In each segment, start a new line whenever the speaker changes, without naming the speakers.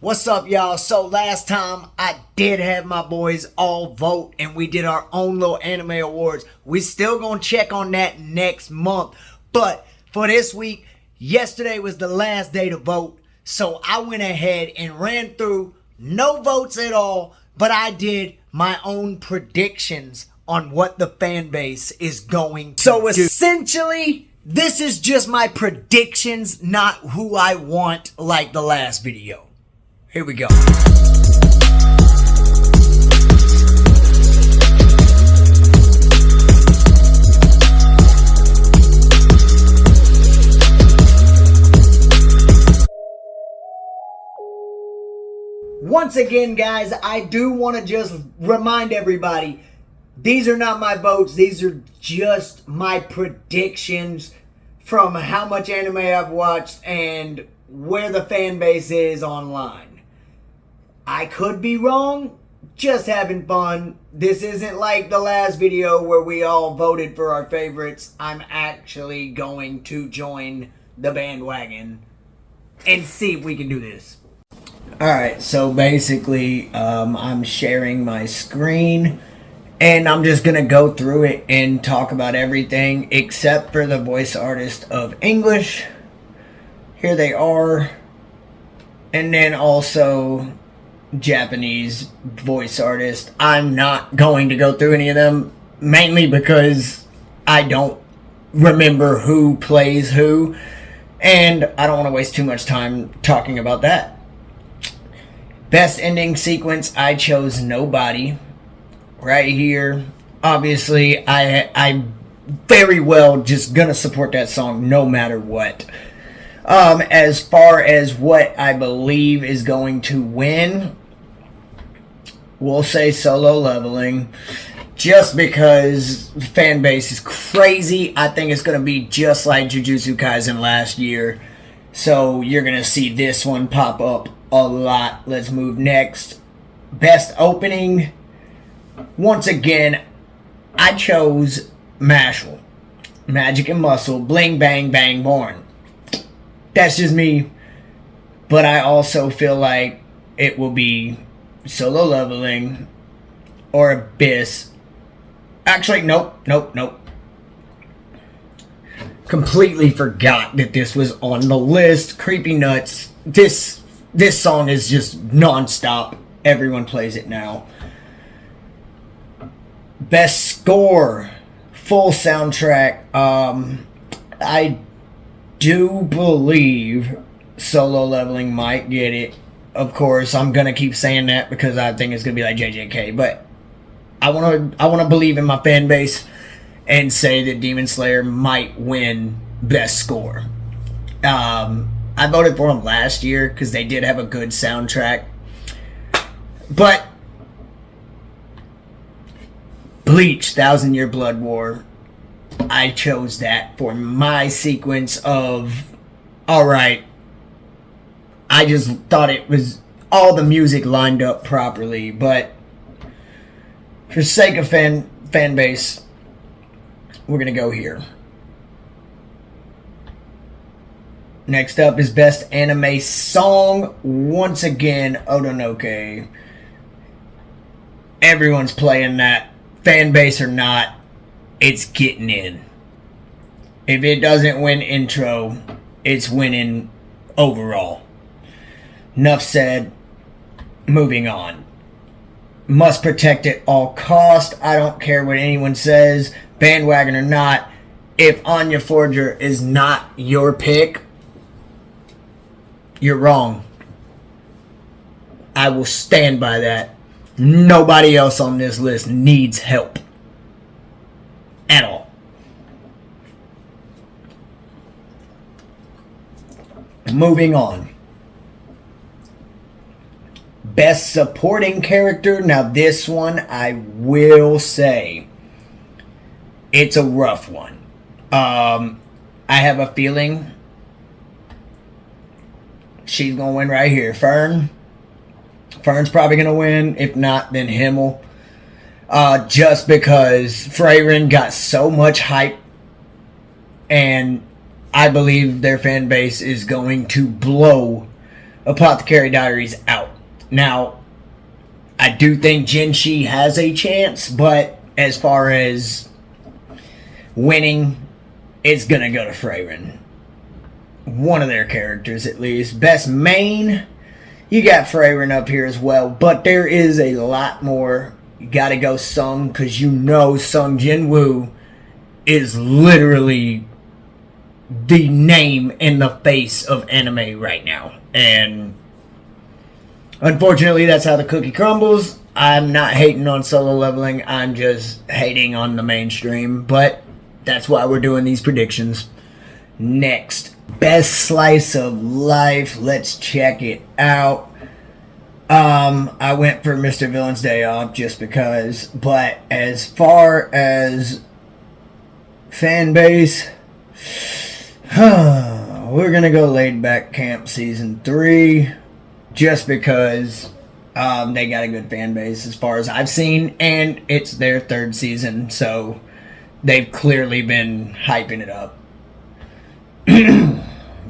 What's up, y'all? So last time I did have my boys all vote and we did our own little anime awards. We still gonna check on that next month. But for this week, yesterday was the last day to vote. So I went ahead and ran through no votes at all, but I did my own predictions on what the fan base is going to do. So essentially, this is just my predictions, not who I want like the last video. Here we go. Once again, guys, I do want to just remind everybody, these are not my votes. These are just my predictions from how much anime I've watched and where the fan base is online. I could be wrong, just having fun. This isn't like the last video where we all voted for our favorites. I'm actually going to join the bandwagon and see if we can do this. Alright, so basically, I'm sharing my screen and I'm just going to go through it and talk about everything except for the voice artist of English. Here they are. And then also Japanese voice artist. I'm not going to go through any of them, mainly because I don't remember who plays who, and I don't want to waste too much time talking about that. Best ending sequence, I chose Nobody right here. Obviously, I very well just gonna support that song no matter what. As far as what I believe is going to win, we'll say Solo Leveling. Just because the fan base is crazy, I think it's going to be just like Jujutsu Kaisen last year. So you're going to see this one pop up a lot. Let's move next. Best opening. Once again, I chose Mashal. Magic and Muscle. Bling Bang Bang Born. That's just me, but I also feel like it will be Solo Leveling or Abyss. Actually, nope. Completely forgot that this was on the list. Creepy Nuts. This song is just non-stop. Everyone plays it now. Best score, full soundtrack. I do believe Solo Leveling might get it. Of course, I'm gonna keep saying that because I think it's gonna be like JJK, but I wanna believe in my fan base and say that Demon Slayer might win best score. I voted for them last year because they did have a good soundtrack, but Bleach, 1,000 Year Blood War, I chose that for my sequence of, alright, I just thought it was all the music lined up properly, but for sake of fan base, we're going to go here. Next up is Best Anime Song. Once again, Otonoke. Everyone's playing that, fan base or not. It's getting in. If it doesn't win intro, it's winning overall. Enough said. Moving on. Must protect at all cost. I don't care what anyone says, bandwagon or not. If Anya Forger is not your pick, you're wrong. I will stand by that. Nobody else on this list needs help at all. Moving on. Best supporting character. Now this one, I will say, it's a rough one. I have a feeling she's going to win right here. Fern's probably going to win. If not, then Himmel. Just because Freyrin got so much hype, and I believe their fan base is going to blow Apothecary Diaries out. Now, I do think Jinshi has a chance, but as far as winning, it's gonna go to Freyren. One of their characters, at least. Best main, you got Freyren up here as well, but there is a lot more. You gotta go Sung, because you know Sung Jinwoo is literally the name and the face of anime right now. And unfortunately, that's how the cookie crumbles. I'm not hating on Solo Leveling. I'm just hating on the mainstream. But that's why we're doing these predictions. Next, best slice of life. Let's check it out. I went for Mr. Villain's Day Off just because. But as far as fan base, we're gonna go Laid Back Camp Season 3 just because they got a good fan base as far as I've seen, and it's their third season, so they've clearly been hyping it up.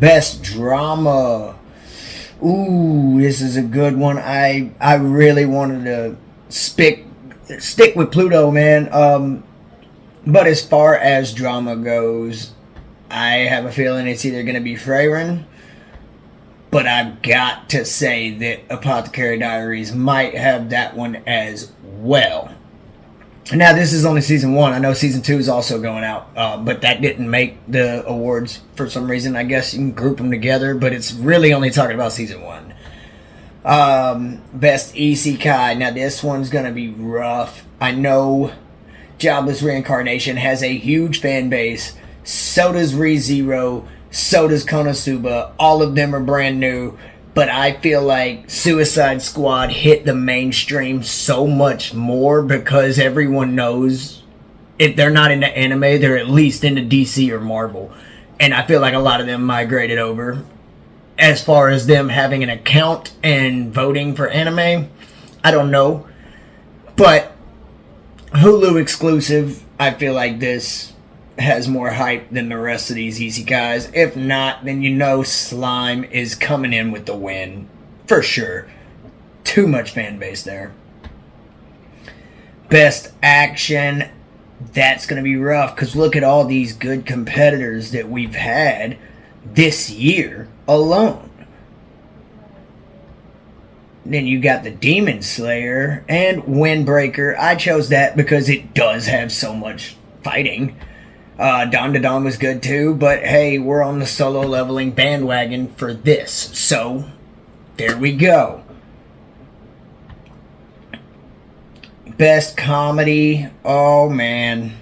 Best drama. Ooh, this is a good one. I really wanted to stick with Pluto, man. But as far as drama goes, I have a feeling it's either going to be Freyren, but I've got to say that Apothecary Diaries might have that one as well. Now, this is only Season 1. I know Season 2 is also going out, but that didn't make the awards for some reason. I guess you can group them together, but it's really only talking about Season 1. Best Isekai. Now, this one's going to be rough. I know Jobless Reincarnation has a huge fan base. So does ReZero. So does Konosuba. All of them are brand new. But I feel like Suicide Squad hit the mainstream so much more because everyone knows if they're not into anime, they're at least into DC or Marvel. And I feel like a lot of them migrated over. As far as them having an account and voting for anime, I don't know. But Hulu exclusive, I feel like this has more hype than the rest of these isekais. If not, then you know Slime is coming in with the win. For sure. Too much fan base there. Best action. That's going to be rough because look at all these good competitors that we've had this year alone. Then you got the Demon Slayer and Windbreaker. I chose that because it does have so much fighting. Dawn to Dawn was good too, but hey, we're on the Solo Leveling bandwagon for this, so there we go. Best comedy, oh man.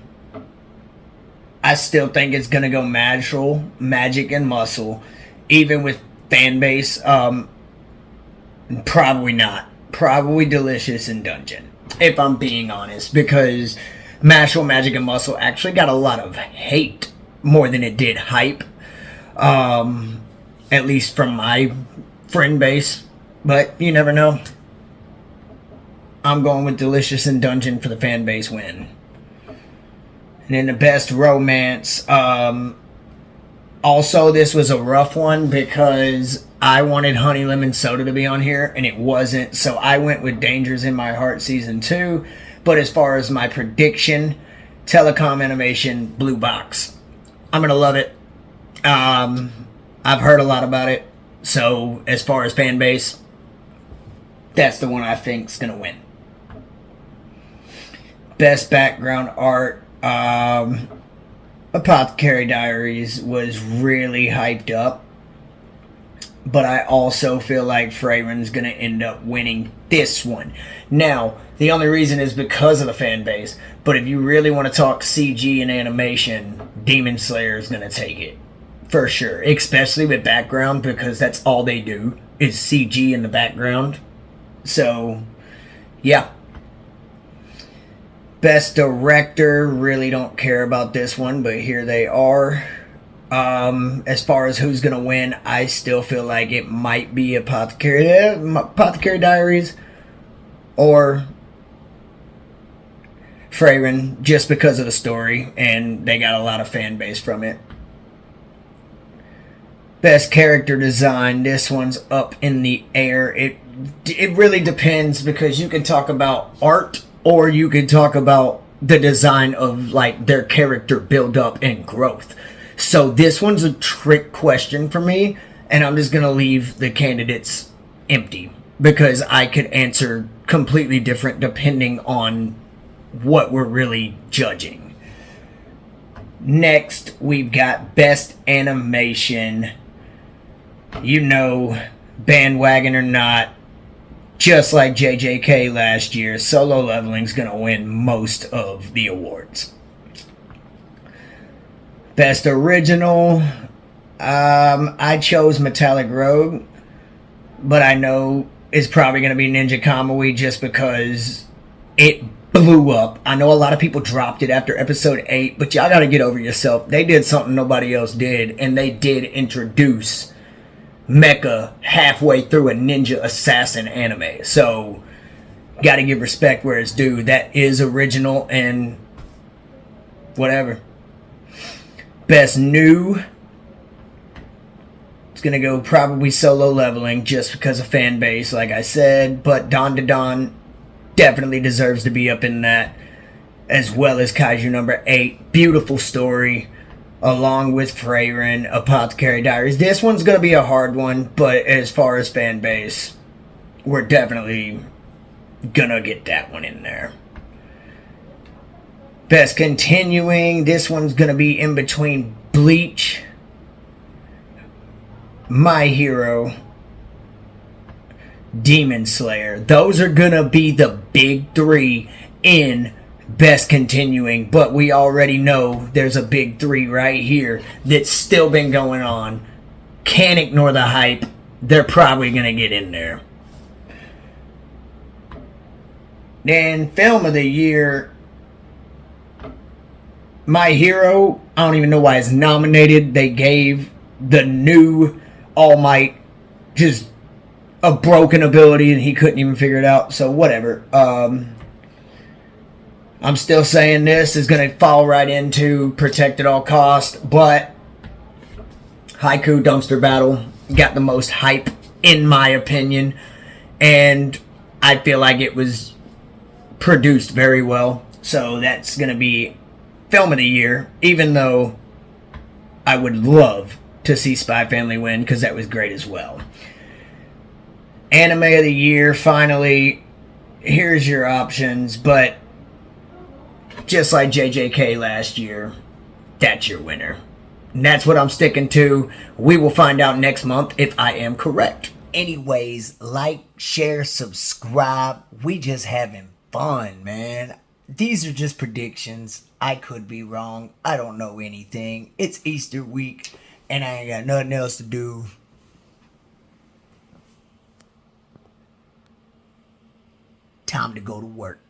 I still think it's gonna go Magic and Muscle, even with fan base. Probably not. Probably Delicious and Dungeon, if I'm being honest, because Mashal, Magic, and Muscle actually got a lot of hate more than it did hype. At least from my friend base. But you never know. I'm going with Delicious and Dungeon for the fan base win. And then the best romance. Also, this was a rough one because I wanted Honey Lemon Soda to be on here and it wasn't. So I went with Dangers in My Heart Season 2. But as far as my prediction, Telecom Animation, Blue Box. I'm going to love it. I've heard a lot about it. So as far as fan base, that's the one I think is going to win. Best background art. Apothecary Diaries was really hyped up. But I also feel like Freyren's going to end up winning this one. Now, the only reason is because of the fan base. But if you really want to talk CG and animation, Demon Slayer is going to take it. For sure. Especially with background, because that's all they do is CG in the background. So, yeah. Best Director, really don't care about this one, but here they are. As far as who's going to win, I still feel like it might be Apothecary Diaries or Freyren, just because of the story, and they got a lot of fan base from it. Best character design, this one's up in the air. It really depends, because you can talk about art or you can talk about the design of like their character build up and growth. So this one's a trick question for me, and I'm just gonna leave the candidates empty because I could answer completely different depending on what we're really judging. Next, we've got best animation. You know, bandwagon or not, just like JJK last year, Solo Leveling's gonna win most of the awards. Best original, I chose Metallic Rogue, but I know it's probably gonna be Ninja Kamui just because it blew up. I know a lot of people dropped it after episode 8, but y'all gotta get over yourself. They did something nobody else did, and they did introduce mecha halfway through a ninja assassin anime. So gotta give respect where it's due. That is original and whatever. Best new, it's gonna go probably Solo Leveling just because of fan base, like I said, but Dawn to Dawn definitely deserves to be up in that, as well as Kaiju number 8. Beautiful story, along with Freyren, Apothecary Diaries. This one's going to be a hard one, but as far as fan base, we're definitely going to get that one in there. Best continuing, this one's going to be in between Bleach, My Hero, Demon Slayer. Those are going to be the big 3 in best continuing, but we already know there's a big 3 right here that's still been going on. Can't ignore the hype. They're probably gonna get in there. Then film of the year, My Hero, I don't even know why it's nominated. They gave the new All Might just a broken ability and he couldn't even figure it out, so whatever. I'm still saying this is going to fall right into Protect at All Costs, but Haiku Dumpster Battle got the most hype, in my opinion, and I feel like it was produced very well, so that's going to be film of the year, even though I would love to see Spy Family win, because that was great as well. Anime of the year, finally, here's your options, but just like JJK last year, that's your winner. And that's what I'm sticking to. We will find out next month if I am correct. Anyways, like, share, subscribe. We just having fun, man. These are just predictions. I could be wrong. I don't know anything. It's Easter week, and I ain't got nothing else to do. Time to go to work.